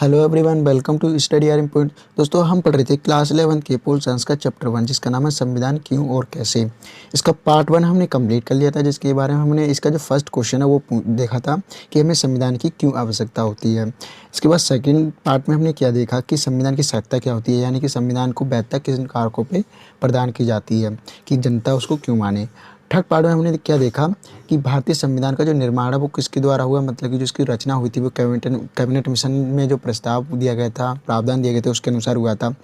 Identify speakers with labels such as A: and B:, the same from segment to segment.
A: Hello everyone, welcome to study R point. दोस्तों, हम पढ़ रहे थे क्लास 11 के पोल साइंस का चैप्टर 1, जिसका नाम है संविधान क्यों और कैसे। इसका पार्ट 1 हमने कंप्लीट कर लिया था, जिसके बारे में हमने इसका जो फर्स्ट क्वेश्चन है वो देखा था कि हमें संविधान की क्यों आवश्यकता होती है। इसके बाद सेकंड पार्ट में हमने क्या देखा कि संविधान की सहायता क्या होती है, यानी कि संविधान को वैधता किन कारकों पर प्रदान की जाती है कि जनता उसको क्यों माने। थर्ड पार्ट में हमने क्या देखा कि भारतीय संविधान का जो निर्माण है वो किसके द्वारा हुआ, मतलब कि जो इसकी रचना हुई थी वो कैबिनेट मिशन में जो प्रस्ताव दिया गया था, प्रावधान दिए गए थे, उसके अनुसार हुआ था।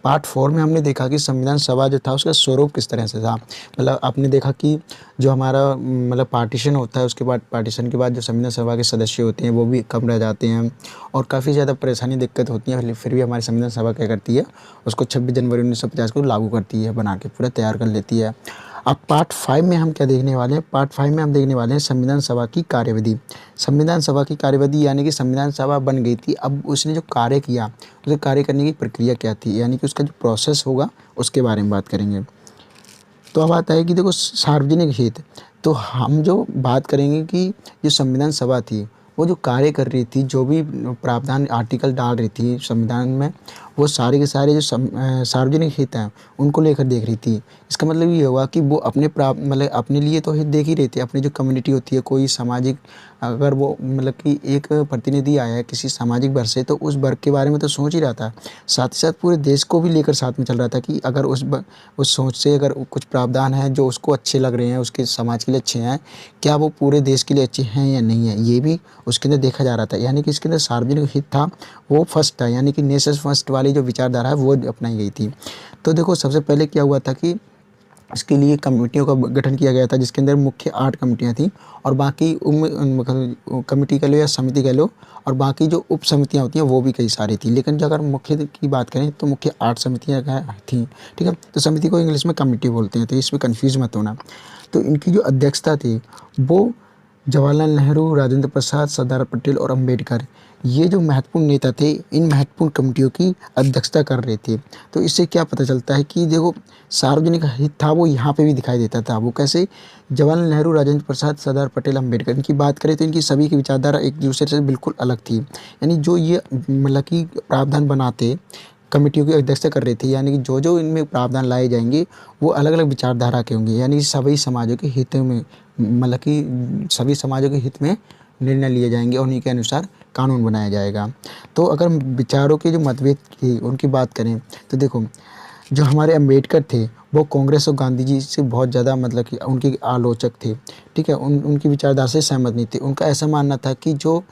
A: पार्ट 4 में हमने देखा कि संविधान सभा जो था उसका स्वरूप किस तरह से था। मतलब आपने देखा कि जो हमारा मतलब पार्टीशन होता है, उसके बाद पार्टीशन के बाद जो संविधान सभा के सदस्य होते हैं वो भी कम रह जाते हैं और काफ़ी ज़्यादा परेशानी दिक्कत होती है। फिर भी हमारी संविधान सभा क्या करती है, उसको 26 जनवरी 1950 को लागू करती है, बना के पूरा तैयार कर लेती है। अब पार्ट 5 में हम क्या देखने वाले हैं, पार्ट 5 में हम देखने वाले हैं संविधान सभा की कार्यविधि। संविधान सभा की कार्यविधि यानी कि संविधान सभा बन गई थी, अब उसने जो कार्य किया, उसे कार्य करने की प्रक्रिया क्या थी, यानी कि उसका जो प्रोसेस होगा उसके बारे में बात करेंगे। तो अब आता है कि देखो सार्वजनिक हित, तो हम जो बात करेंगे कि जो संविधान सभा थी वो जो कार्य कर रही थी, जो भी प्रावधान आर्टिकल डाल रही थी संविधान में, वो सारे के सारे जो सार्वजनिक हित हैं उनको लेकर देख रही थी। इसका मतलब ये हुआ कि वो अपने मतलब अपने लिए तो हित देख ही रही थी, अपनी जो कम्युनिटी होती है, कोई सामाजिक, अगर वो मतलब कि एक प्रतिनिधि आया है किसी सामाजिक वर्ग से तो उस वर्ग के बारे में तो सोच ही रहा था, साथ ही साथ पूरे देश को भी लेकर साथ में चल रहा था कि अगर उस सोच से अगर कुछ प्रावधान है जो उसको अच्छे लग रहे हैं, उसके समाज के लिए अच्छे हैं, क्या वो पूरे देश के लिए अच्छे हैं या नहीं है, ये भी उसके अंदर देखा जा रहा था। यानी कि इसके अंदर सार्वजनिक हित था, वो फर्स्ट था, यानी कि नेशन फर्स्ट वाली जो विचारधारा है वो अपनाई गई थी। तो देखो सबसे पहले क्या हुआ था कि इसके लिए कमेटियों का गठन किया गया था, जिसके अंदर मुख्य 8 कमेटियाँ थीं और बाकी कमेटी कह लो या समिति कह लो, और बाकी जो उप समितियाँ होती हैं वो भी कई सारी थी। लेकिन जो अगर मुख्य की बात करें तो मुख्य 8 समितियाँ थीं, ठीक है। तो समिति को इंग्लिश में कमेटी बोलते हैं, तो इसमें कन्फ्यूज़ मत होना। तो इनकी जो अध्यक्षता थी वो जवाहरलाल नेहरू, राजेंद्र प्रसाद, सरदार पटेल और अंबेडकर, ये जो महत्वपूर्ण नेता थे, इन महत्वपूर्ण कमेटियों की अध्यक्षता कर रहे थे। तो इससे क्या पता चलता है कि देखो सार्वजनिक हित था वो यहाँ पे भी दिखाई देता था। वो कैसे, जवाहरलाल नेहरू, राजेंद्र प्रसाद, सरदार पटेल, अंबेडकर, इनकी बात करें तो इनकी सभी की विचारधारा एक दूसरे से बिल्कुल अलग थी। यानी जो ये मतलब कि प्रावधान बनाते, कमेटियों की अध्यक्षता कर रही थी, यानी कि जो इनमें प्रावधान लाए जाएंगे वो अलग अलग विचारधारा के होंगे, यानी सभी समाजों के हितों में, मतलब कि सभी समाजों के हित में निर्णय लिए जाएंगे और उन्हीं के अनुसार कानून बनाया जाएगा। तो अगर विचारों के जो मतभेद की उनकी बात करें तो देखो जो हमारे अम्बेडकर थे वो कांग्रेस और गांधी जी से बहुत ज़्यादा मतलब कि उनके आलोचक थे, ठीक है। उनकी विचारधारा से सहमत नहीं थे। उनका ऐसा मानना था कि जो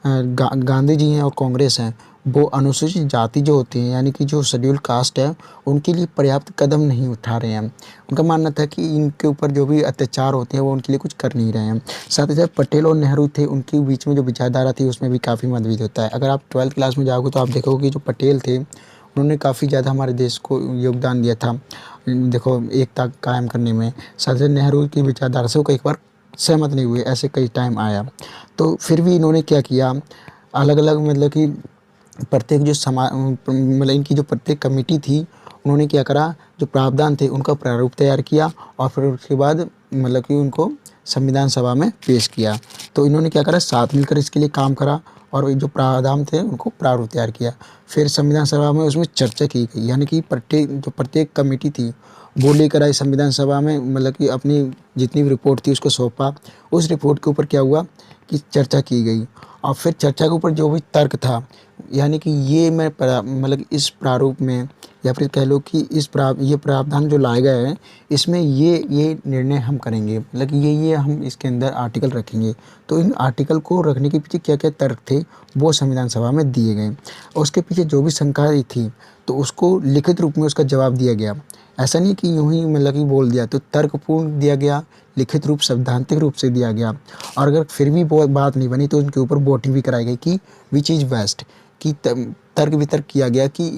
A: गांधी जी हैं और कांग्रेस हैं वो अनुसूचित जाति जो होती हैं, यानी कि जो शेड्यूल कास्ट है, उनके लिए पर्याप्त कदम नहीं उठा रहे हैं। उनका मानना था कि इनके ऊपर जो भी अत्याचार होते हैं वो उनके लिए कुछ कर नहीं रहे हैं। साथ ही साथ पटेल और नेहरू थे, उनके बीच में जो विचारधारा थी उसमें भी काफ़ी मतभेद होता है। अगर आप 12th क्लास में जाओगे तो आप देखोगे कि जो पटेल थे उन्होंने काफ़ी ज़्यादा हमारे देश को योगदान दिया था, देखो एकता कायम करने में। साथ ही नेहरू की विचारधारा से वो कई बार सहमत नहीं हुए, ऐसे कई टाइम आया। तो फिर भी इन्होंने क्या किया, अलग अलग मतलब कि प्रत्येक जो मतलब इनकी जो प्रत्येक कमेटी थी, उन्होंने क्या करा, जो प्रावधान थे उनका प्रारूप तैयार किया और फिर उसके बाद मतलब कि उनको संविधान सभा में पेश किया। तो इन्होंने क्या करा, साथ मिलकर इसके लिए काम करा और जो प्रावधान थे उनको प्रारूप तैयार किया। फिर संविधान सभा में उसमें चर्चा की गई, यानी कि प्रत्येक कमेटी थी वो लेकर आई संविधान सभा में, मतलब कि अपनी जितनी भी रिपोर्ट थी उसको सौंपा। उस रिपोर्ट के ऊपर क्या हुआ कि चर्चा की गई और फिर चर्चा के ऊपर जो भी तर्क था, यानी कि ये मतलब इस प्रारूप में, या फिर कह लो कि ये प्रावधान जो लाए गए हैं इसमें ये निर्णय हम करेंगे, मतलब कि ये हम इसके अंदर आर्टिकल रखेंगे। तो इन आर्टिकल को रखने के पीछे क्या क्या तर्क थे वो संविधान सभा में दिए गए और उसके पीछे जो भी शंकाएं थी तो उसको लिखित रूप में उसका जवाब दिया गया। ऐसा नहीं कि यूँ ही मतलब कि बोल दिया, तो तर्कपूर्ण दिया गया, लिखित रूप सैद्धांतिक रूप से दिया गया। और अगर फिर भी बात नहीं बनी तो उनके ऊपर वोटिंग भी कराई गई कि विच इज़ बेस्ट, कि तर्क वितर्क किया गया कि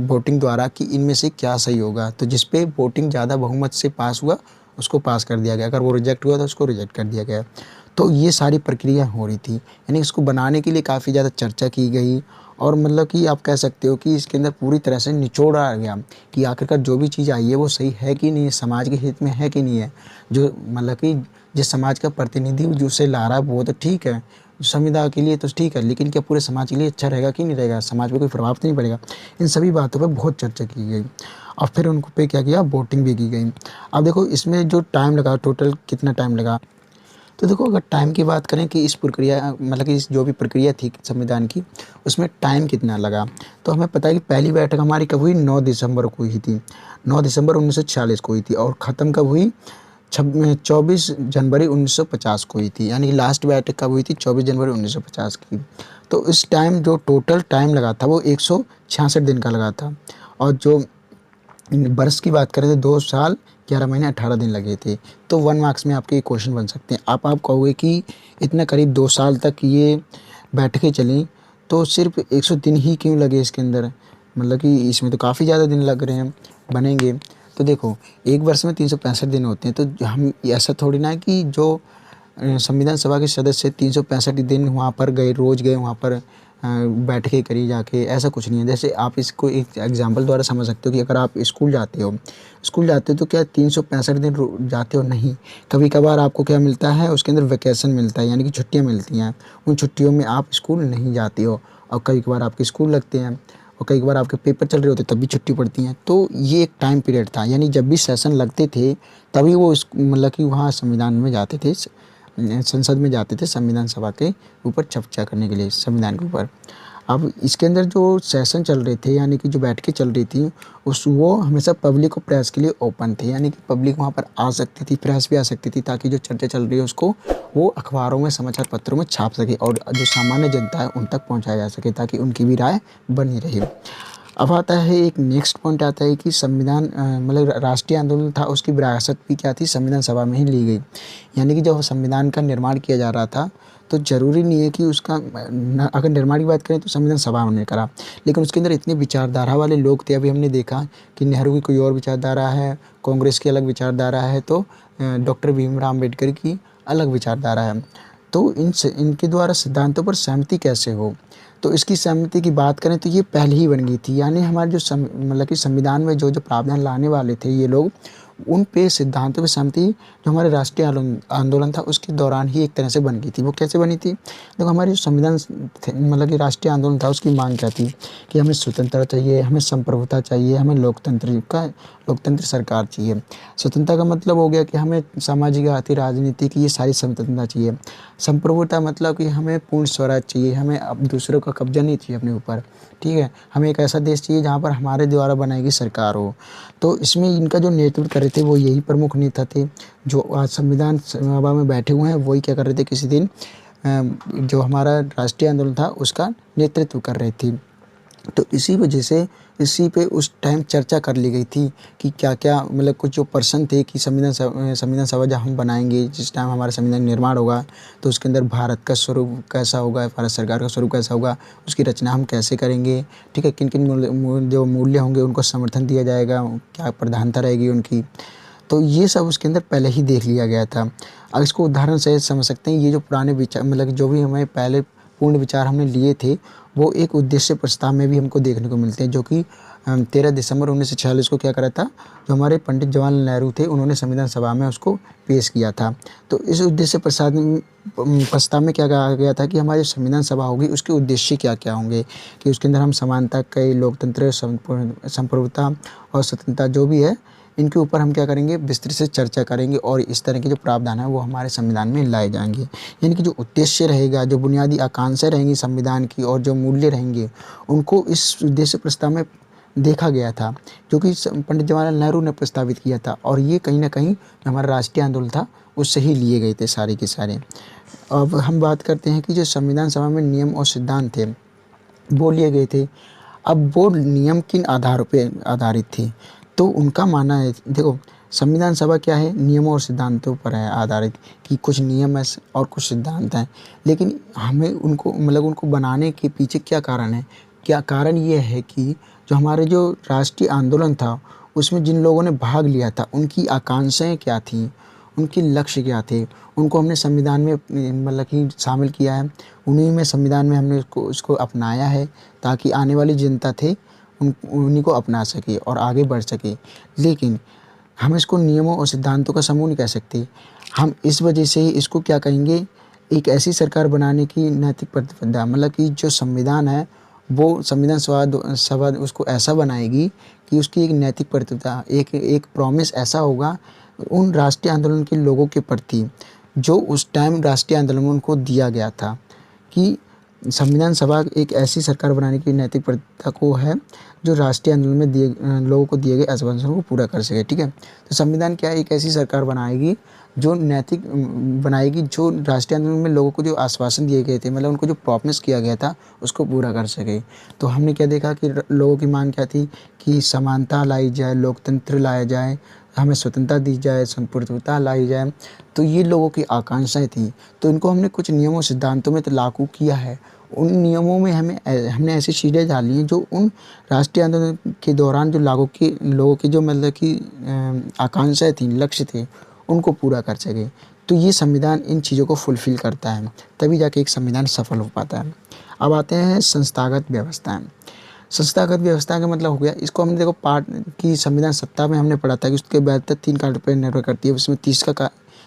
A: वोटिंग द्वारा कि इनमें से क्या सही होगा। तो जिस पे वोटिंग ज़्यादा बहुमत से पास हुआ उसको पास कर दिया गया, अगर वो रिजेक्ट हुआ तो उसको रिजेक्ट कर दिया गया। तो ये सारी प्रक्रिया हो रही थी, यानी इसको बनाने के लिए काफ़ी ज़्यादा चर्चा की गई और मतलब कि आप कह सकते हो कि इसके अंदर पूरी तरह से निचोड़ा गया कि आखिरकार जो भी चीज़ आई है वो सही है कि नहीं है, समाज के हित में है कि नहीं है। जो मतलब कि जिस समाज का प्रतिनिधि जो उसे ला रहा है वो तो ठीक है, संविदा के लिए तो ठीक है, लेकिन क्या पूरे समाज के लिए अच्छा रहेगा कि नहीं रहेगा, समाज पे कोई प्रभाव तो नहीं पड़ेगा। इन सभी बातों पे बहुत चर्चा की गई और फिर उनको पे क्या किया, वोटिंग भी की गई। अब देखो इसमें जो टाइम लगा, टोटल कितना टाइम लगा, तो देखो अगर टाइम की बात करें कि इस प्रक्रिया मतलब कि इस जो भी प्रक्रिया थी संविधान की, उसमें टाइम कितना लगा, तो हमें पता है कि पहली बैठक हमारी कब हुई, 9 दिसंबर को हुई थी। 9 दिसंबर 1946 को हुई थी और ख़त्म कब हुई, 24 जनवरी 1950 को हुई थी। यानी कि लास्ट बैठक कब हुई थी, 24 जनवरी 1950 की। तो इस टाइम जो टोटल टाइम लगा था वो 166 दिन का लगा था। और जो वर्ष की बात करें तो 2 साल 11 महीने 18 दिन लगे थे। तो 1 मार्क्स में आपके ये क्वेश्चन बन सकते हैं। आप कहोगे कि इतना करीब 2 साल तक ये बैठकें चलीं, तो सिर्फ 100 दिन ही क्यों लगे इसके अंदर, मतलब कि इसमें तो काफ़ी ज़्यादा दिन लग रहे हैं बनेंगे। तो देखो एक वर्ष में 365 दिन होते हैं, तो हम ऐसा थोड़ी ना है कि जो संविधान सभा के सदस्य 365 दिन वहाँ पर गए, रोज़ गए वहाँ पर बैठकें करी जाके, ऐसा कुछ नहीं है। जैसे आप इसको एक एग्जांपल द्वारा समझ सकते हो कि अगर आप स्कूल जाते हो तो क्या 365 दिन जाते हो, नहीं। कभी कभार आपको क्या मिलता है, उसके अंदर वैकेशन मिलता है, यानी कि छुट्टियाँ मिलती हैं। उन छुट्टियों में आप स्कूल नहीं जाते हो और कई कभार आपके स्कूल लगते हैं और कई बार आपके पेपर चल रहे होते तब भी छुट्टी पड़ती हैं। तो ये एक टाइम पीरियड था, यानी जब भी सेशन लगते थे तभी वो मतलब कि वहाँ संविधान में जाते थे, संसद में जाते थे संविधान सभा के ऊपर चर्चा करने के लिए, संविधान के ऊपर। अब इसके अंदर जो सेशन चल रहे थे, यानी कि जो बैठकें चल रही थी, वो हमेशा पब्लिक और प्रेस के लिए ओपन थे, यानी कि पब्लिक वहाँ पर आ सकती थी, प्रेस भी आ सकती थी, ताकि जो चर्चा चल रही है उसको वो अखबारों में, समाचार पत्रों में छाप सके और जो सामान्य जनता है उन तक पहुँचाया जा सके, ताकि उनकी भी राय बनी रहे। अब आता है एक नेक्स्ट पॉइंट आता है कि संविधान मतलब राष्ट्रीय आंदोलन था, उसकी विरासत भी क्या थी, संविधान सभा में ही ली गई। यानी कि जब संविधान का निर्माण किया जा रहा था तो ज़रूरी नहीं है कि उसका अगर निर्माण की बात करें तो संविधान सभा ने करा, लेकिन उसके अंदर इतनी विचारधारा वाले लोग थे। अभी हमने देखा कि नेहरू की कोई और विचारधारा है, कांग्रेस की अलग विचारधारा है, तो डॉक्टर भीमराव अम्बेडकर की अलग विचारधारा है। तो इनके द्वारा सिद्धांतों पर सहमति कैसे हो, तो इसकी सहमति की बात करें तो ये पहले ही बन गई थी। यानी हमारे जो मतलब कि संविधान में जो प्रावधान लाने वाले थे ये लोग, उन पे सिद्धांतों पे सहमति जो हमारे राष्ट्रीय आंदोलन था उसके दौरान ही एक तरह से बन गई थी। वो कैसे बनी थी, देखो हमारी जो संविधान मतलब कि राष्ट्रीय आंदोलन था उसकी मांग क्या थी कि हमें स्वतंत्रता चाहिए, हमें संप्रभुता चाहिए, हमें लोकतंत्र सरकार चाहिए। स्वतंत्रता का मतलब हो गया कि हमें सामाजिक, आर्थिक, राजनीतिक ये सारी स्वतंत्रता चाहिए। संप्रभुता मतलब कि हमें पूर्ण स्वराज चाहिए, हमें अब दूसरों का कब्जा नहीं चाहिए अपने ऊपर, ठीक है। हमें एक ऐसा देश चाहिए जहाँ पर हमारे द्वारा बनाई गई सरकार हो। तो इसमें इनका जो नेतृत्व कर रहे थे वो यही प्रमुख नेता थे जो आज संविधान सभा में बैठे हुए हैं। वही क्या कर रहे थे, किसी दिन जो हमारा राष्ट्रीय आंदोलन था उसका नेतृत्व कर रहे थे। तो इसी वजह से इसी पे उस टाइम चर्चा कर ली गई थी कि क्या-क्या मतलब कुछ जो पर्सन थे कि संविधान सभा जब हम बनाएँगे, जिस टाइम हमारा संविधान निर्माण होगा तो उसके अंदर भारत का स्वरूप कैसा होगा, भारत सरकार का स्वरूप कैसा होगा, उसकी रचना हम कैसे करेंगे, ठीक है। किन-किन जो मूल्य होंगे उनको समर्थन दिया जाएगा, क्या प्रधानता रहेगी उनकी। तो ये सब उसके अंदर पहले ही देख लिया गया था। अब इसको उदाहरण से समझ सकते हैं, ये जो पुराने विचार मतलब जो भी हमें पहले पूर्ण विचार हमने लिए थे वो एक उद्देश्य प्रस्ताव में भी हमको देखने को मिलते हैं, जो कि 13 दिसंबर 1946 को क्या करा था, जो हमारे पंडित जवाहरलाल नेहरू थे उन्होंने संविधान सभा में उसको पेश किया था। तो इस उद्देश्य प्रस्ताव में क्या कहा गया था कि हमारी संविधान सभा होगी उसके उद्देश्य क्या-क्या होंगे, कि उसके अंदर हम समानता, कई लोकतंत्र, संप्रभुता और स्वतंत्रता जो भी है इनके ऊपर हम क्या करेंगे, विस्तृत से चर्चा करेंगे और इस तरह के जो प्रावधान है वो हमारे संविधान में लाए जाएंगे। यानी कि जो उद्देश्य रहेगा, जो बुनियादी आकांक्षाएं रहेंगी संविधान की और जो मूल्य रहेंगे उनको इस उद्देश्य प्रस्ताव में देखा गया था, जो कि पंडित जवाहरलाल नेहरू ने प्रस्तावित किया था। और ये कहीं ना कहीं जो हमारा राष्ट्रीय आंदोलन था उससे ही लिए गए थे सारे के सारे। अब हम बात करते हैं कि जो संविधान सभा में नियम और सिद्धांत थे वो लिए गए थे। अब वो नियम किन आधारों पे आधारित थे, तो उनका मानना है, देखो संविधान सभा क्या है, नियमों और सिद्धांतों पर है आधारित, कि कुछ नियम है और कुछ सिद्धांत हैं। लेकिन हमें उनको मतलब उनको बनाने के पीछे क्या कारण है, क्या कारण ये है कि जो हमारे जो राष्ट्रीय आंदोलन था उसमें जिन लोगों ने भाग लिया था उनकी आकांक्षाएँ क्या थीं, उनके लक्ष्य क्या थे, उनको हमने संविधान में मतलब कि शामिल किया है। उन्हीं में संविधान में हमने उसको अपनाया है ताकि आने वाली जनता थे उन्हीं को अपना सके और आगे बढ़ सके। लेकिन हम इसको नियमों और सिद्धांतों का समूह नहीं कह सकते। हम इस वजह से ही इसको क्या कहेंगे, एक ऐसी सरकार बनाने की नैतिक प्रतिबद्धता, मतलब कि जो संविधान है वो संविधान सभा उसको ऐसा बनाएगी कि उसकी एक नैतिक प्रतिबद्धता, एक प्रॉमिस ऐसा होगा उन राष्ट्रीय आंदोलन के लोगों के प्रति जो उस टाइम राष्ट्रीय आंदोलन को दिया गया था, कि संविधान सभा एक ऐसी सरकार बनाने की नैतिक प्रतिबद्धता को है जो राष्ट्रीय आंदोलन में लोगों को दिए गए आश्वासनों को पूरा कर सके। ठीक है, तो संविधान क्या है, एक ऐसी सरकार बनाएगी जो नैतिक बनाएगी जो राष्ट्रीय आंदोलन में लोगों को जो आश्वासन दिए गए थे, मतलब उनको जो प्रॉमिस किया गया था उसको पूरा कर सके। तो हमने क्या देखा कि लोगों की मांग क्या थी कि समानता लाई जाए, लोकतंत्र लाया जाए, हमें स्वतंत्रता दी जाए, संप्रभुता लाई जाए। तो ये लोगों की आकांक्षाएं थी। तो इनको हमने कुछ नियमों सिद्धांतों में तो लागू किया है। उन नियमों में हमने ऐसी चीज़ें डाली हैं जो उन राष्ट्रीय आंदोलन के दौरान जो लोगों की जो मतलब कि आकांक्षाएं थी, लक्ष्य थे, उनको पूरा कर सके। तो ये संविधान इन चीज़ों को फुलफ़िल करता है, तभी जाके एक संविधान सफल हो पाता है। अब आते हैं संस्थागत व्यवस्थाएँ। संस्थागत व्यवस्था का मतलब हो गया, इसको हमने देखो पार्ट की संविधान सत्ता में हमने पढ़ा था कि उसके बेहतर 3 कारक पर निर्भर करती है। उसमें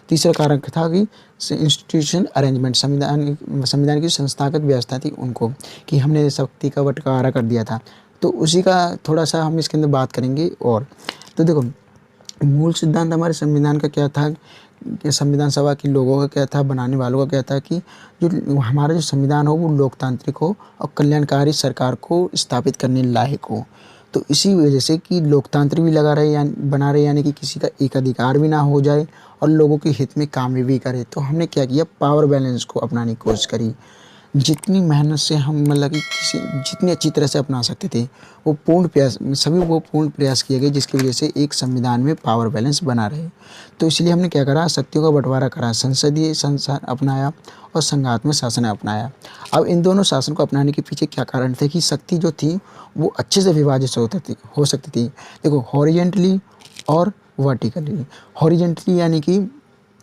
A: तीसरा कारक था कि इंस्टीट्यूशन अरेंजमेंट, संविधान की संस्थागत व्यवस्था थी उनको, कि हमने शक्ति का बंटवारा कर दिया था। तो उसी का थोड़ा सा हम इसके अंदर बात करेंगे। और तो देखो मूल सिद्धांत हमारे संविधान का क्या था कि संविधान सभा के लोगों का क्या था, बनाने वालों का क्या था कि जो हमारा जो संविधान हो वो लोकतांत्रिक हो और कल्याणकारी सरकार को स्थापित करने लायक हो। तो इसी वजह से कि लोकतांत्रिक भी लगा रहे बना रहे, यानी कि किसी का एक अधिकार भी ना हो जाए और लोगों के हित में काम भी करे। तो हमने क्या किया, पावर बैलेंस को अपनाने की कोशिश करी। जितनी मेहनत से हम मतलब कि जितनी अच्छी तरह से अपना सकते थे वो पूर्ण प्रयास किए गए, जिसकी वजह से एक संविधान में पावर बैलेंस बना रहे। तो इसलिए हमने क्या करा, शक्तियों का बंटवारा करा, संसदीय शासन अपनाया और संघात्मक शासन अपनाया। अब इन दोनों शासन को अपनाने के पीछे क्या कारण थे कि शक्ति जो थी वो अच्छे से विभाजित हो सकती थी। देखो हॉरिजेंटली और वर्टिकली। हॉरिजेंटली यानी कि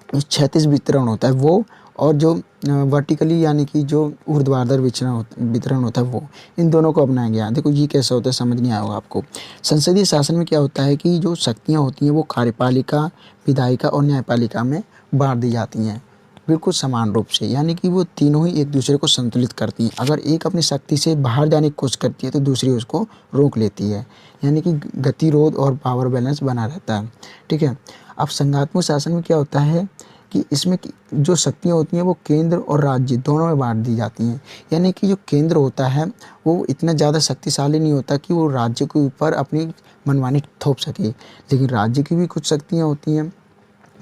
A: क्षैतिज वितरण होता है वो, और जो वर्टिकली यानी कि जो ऊर्ध्वाधर वितरण होता है वो, इन दोनों को अपनाया गया। देखो ये कैसा होता है समझ नहीं आया होगा आपको। संसदीय शासन में क्या होता है कि जो शक्तियाँ होती हैं वो कार्यपालिका, विधायिका और न्यायपालिका में बांट दी जाती हैं बिल्कुल समान रूप से, यानी कि वो तीनों ही एक दूसरे को संतुलित करती हैं। अगर एक अपनी शक्ति से बाहर जाने की कोशिश करती है तो दूसरी उसको रोक लेती है, यानी कि गतिरोध और पावर बैलेंस बना रहता है। ठीक है, अब संघात्मक शासन में क्या होता है कि इसमें जो शक्तियाँ होती हैं वो केंद्र और राज्य दोनों में बांट दी जाती हैं। यानी कि जो केंद्र होता है वो इतना ज़्यादा शक्तिशाली नहीं होता कि वो राज्य के ऊपर अपनी मनमानी थोप सके, लेकिन राज्य की भी कुछ शक्तियाँ होती हैं,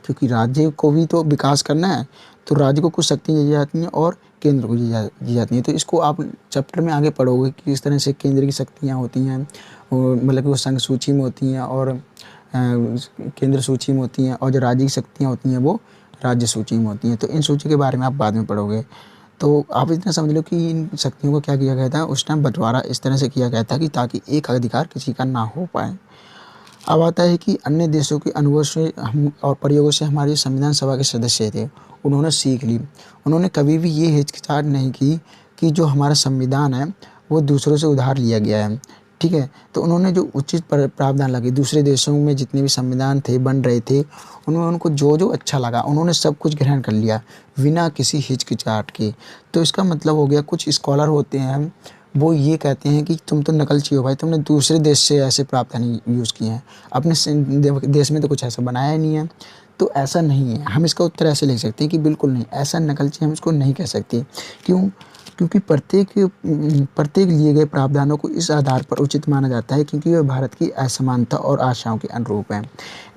A: क्योंकि राज्य को भी तो विकास करना है। तो राज्य को कुछ शक्तियाँ दी जाती हैं और केंद्र को दी जाती हैं। तो इसको आप चैप्टर में आगे पढ़ोगे कि किस तरह से केंद्र की शक्तियाँ होती हैं, मतलब कि वो संघ सूची में होती हैं और केंद्र सूची में होती हैं, और जो राज्य की शक्तियाँ होती हैं वो राज्य सूची में होती हैं। तो इन सूची के बारे में आप बाद में पढ़ोगे। तो आप इतना समझ लो कि इन शक्तियों को क्या किया गया था, उस टाइम बंटवारा इस तरह से किया गया था कि ताकि एक अधिकार किसी का ना हो पाए। अब आता है कि अन्य देशों के अनुभव से हम और प्रयोगों से हमारे संविधान सभा के सदस्य थे, उन्होंने सीख ली। उन्होंने कभी भी ये हिचकिचाहट नहीं की कि जो हमारा संविधान है वो दूसरों से उधार लिया गया है। ठीक है, तो उन्होंने जो उचित प्रावधान लगे, दूसरे देशों में जितने भी संविधान थे बन रहे थे, उन्होंने उनको जो अच्छा लगा उन्होंने सब कुछ ग्रहण कर लिया बिना किसी हिचकिचाहट के। तो इसका मतलब हो गया, कुछ स्कॉलर होते हैं वो ये कहते हैं कि तुम तो नकलची हो भाई, तुमने दूसरे देश से ऐसे प्रावधान यूज़ किए हैं, अपने देश में तो कुछ ऐसा बनाया ही नहीं है। तो ऐसा नहीं है, हम इसका उत्तर ऐसे लिख सकते हैं कि बिल्कुल नहीं, ऐसा नकलची हम इसको नहीं कह सकते। क्यों? क्योंकि प्रत्येक लिए गए प्रावधानों को इस आधार पर उचित माना जाता है क्योंकि वह भारत की असमानता और आशाओं के अनुरूप है।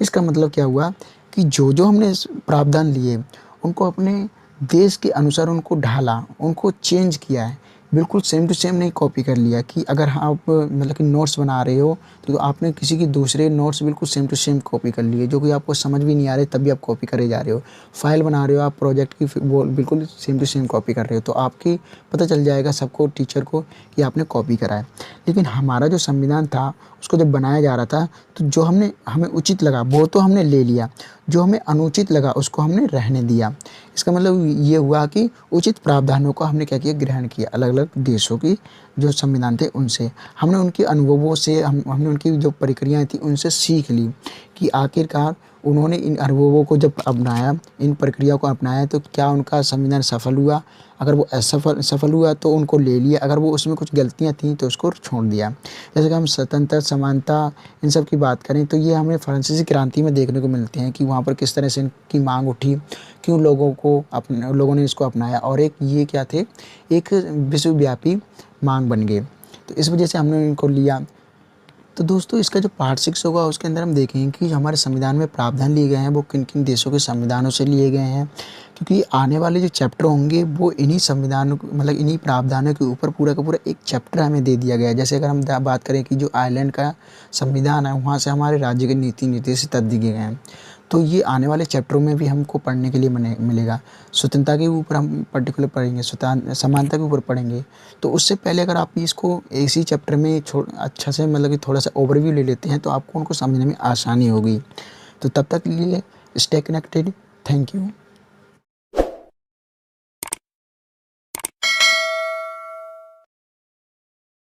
A: इसका मतलब क्या हुआ कि जो हमने प्रावधान लिए उनको अपने देश के अनुसार उनको ढाला, उनको चेंज किया है। बिल्कुल सेम टू सेम नहीं कॉपी कर लिया कि अगर आप मतलब कि नोट्स बना रहे हो तो आपने किसी की दूसरे नोट्स बिल्कुल सेम टू सेम कॉपी कर लिए, जो कि आपको समझ भी नहीं आ रहे तब भी आप कॉपी करे जा रहे हो। फाइल बना रहे हो आप प्रोजेक्ट की, वो बिल्कुल सेम टू सेम कॉपी कर रहे हो, तो आपकी पता चल जाएगा सबको, टीचर को, कि आपने कॉपी करा है। लेकिन हमारा जो संविधान था उसको जब बनाया जा रहा था तो जो हमें उचित लगा वो तो हमने ले लिया, जो हमें अनुचित लगा उसको हमने रहने दिया। इसका मतलब ये हुआ कि उचित प्रावधानों को हमने क्या किया, ग्रहण किया। अलग-अलग देशों की जो संविधान थे उनसे हमने उनके अनुभवों से हमने उनकी जो प्रक्रियाएँ थी उनसे सीख ली कि आखिरकार उन्होंने इन अनुभवों को जब अपनाया, इन प्रक्रिया को अपनाया तो क्या उनका संविधान सफल हुआ। अगर वो सफल हुआ तो उनको ले लिया, अगर वो उसमें कुछ गलतियाँ थी तो उसको छोड़ दिया। जैसे कि हम स्वतंत्रता, समानता इन सब की बात करें तो ये हमें फ्रांसीसी क्रांति में देखने को मिलते हैं कि वहाँ पर किस तरह से इनकी माँग उठी, क्यों लोगों ने इसको अपनाया और एक ये क्या थे, एक विश्वव्यापी माँग बन गए। तो इस वजह से हमने इनको लिया। तो दोस्तों इसका जो पार्ट 6 होगा उसके अंदर हम देखेंगे कि जो हमारे संविधान में प्रावधान लिए गए हैं वो किन-किन देशों के संविधानों से लिए गए हैं। क्योंकि आने वाले जो चैप्टर होंगे वो इन्हीं संविधानों मतलब इन्हीं प्रावधानों के ऊपर पूरा का पूरा एक चैप्टर हमें दे दिया गया है। जैसे अगर हम बात करें कि जो आयरलैंड का संविधान है वहाँ से हमारे राज्य के नीति निर्देश तत्व दिए गए हैं। तो ये आने वाले चैप्टरों में भी हमको पढ़ने के लिए मिलेगा। स्वतंत्रता के ऊपर हम पर्टिकुलर पढ़ेंगे, समानता के ऊपर पढ़ेंगे। तो उससे पहले अगर आप इसको इसी चैप्टर में अच्छा से मतलब कि थोड़ा-सा ओवरव्यू ले लेते हैं तो आपको उनको समझने में आसानी होगी। तो तब तक के लिए स्टे कनेक्टेड। Thank you.